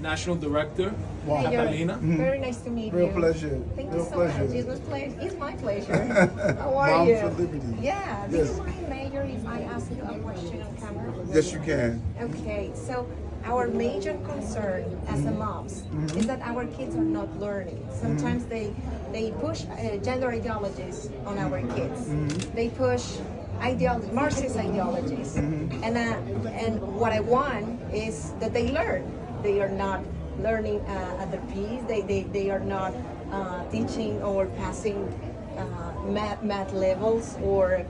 National Director, Wow. Hey, you're Catalina. very nice to meet Real you. pleasure. Thank Real you so pleasure. much. It's my pleasure. How are Mom you? for Liberty. Yeah. Do Yes. you mind, Mayor, if I ask you a question on camera? Yes, you can. Okay. So our major concern as a moms is that our kids are not learning. Sometimes they push gender ideologies on our kids. They push Marxist ideologies, and what I want is that they learn. They are not learning at their pace. They are not teaching or passing math levels. Or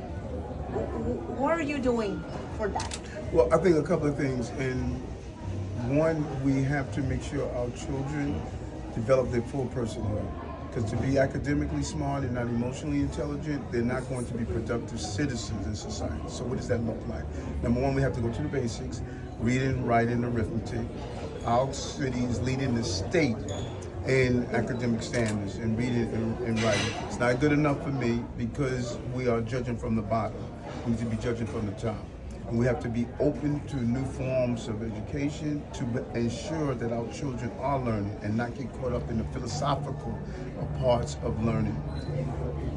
what are you doing for that? Well, I think a couple of things. And one, we have to make sure our children develop their full personhood. Because to be academically smart and not emotionally intelligent, they're not going to be productive citizens in society. So what does that look like? Number one, we have to go to the basics: reading, writing, arithmetic. Our city is leading the state in academic standards and reading and writing. It's not good enough for me because we are judging from the bottom. We need to be judging from the top. And we have to be open to new forms of education to ensure that our children are learning and not get caught up in the philosophical parts of learning.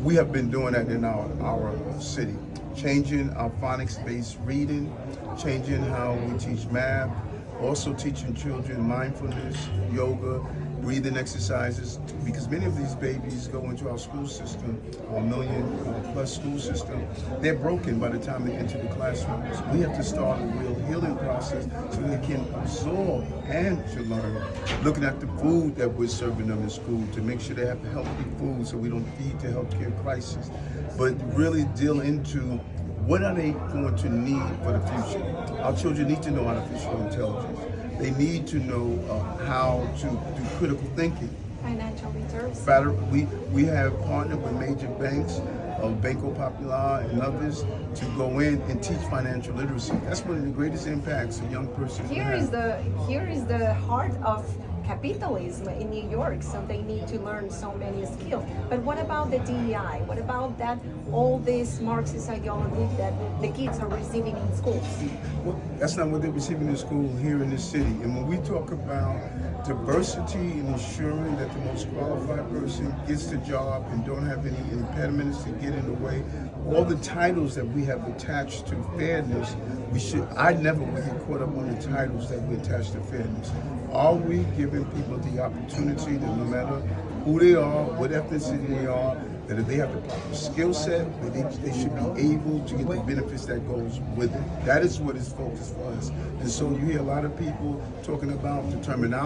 We have been doing that in our city, changing our phonics-based reading, changing how we teach math, also teaching children mindfulness, yoga, breathing exercises, because many of these babies go into our school system, our million-plus school system, they're broken by the time they enter the classrooms. We have to start a real healing process so they can absorb and to learn. Looking at the food that we're serving them in school to make sure they have healthy food so we don't feed the healthcare crisis, but really deal into what are they going to need for the future. Our children need to know artificial intelligence. They need to know how to do critical thinking. Financial literacy. We have partnered with major banks, Banco Popular and others, to go in and teach financial literacy. That's one of the greatest impacts a young person can have. Here is the heart of capitalism in New York, so they need to learn so many skills. But what about the DEI? What about that all this Marxist ideology that the kids are receiving in schools? Well, that's not what they're receiving in school here in this city. And when we talk about diversity and ensuring that the most qualified person gets the job and don't have any impediments to get in the way, all the titles that we have attached to fairness, I never would get caught up on the titles that we attach to fairness. Are we giving people the opportunity that no matter who they are, what ethnicity they are, that if they have the proper skill set, that they should be able to get the benefits that goes with it. That is what is focused for us. And so you hear a lot of people talking about the terminology.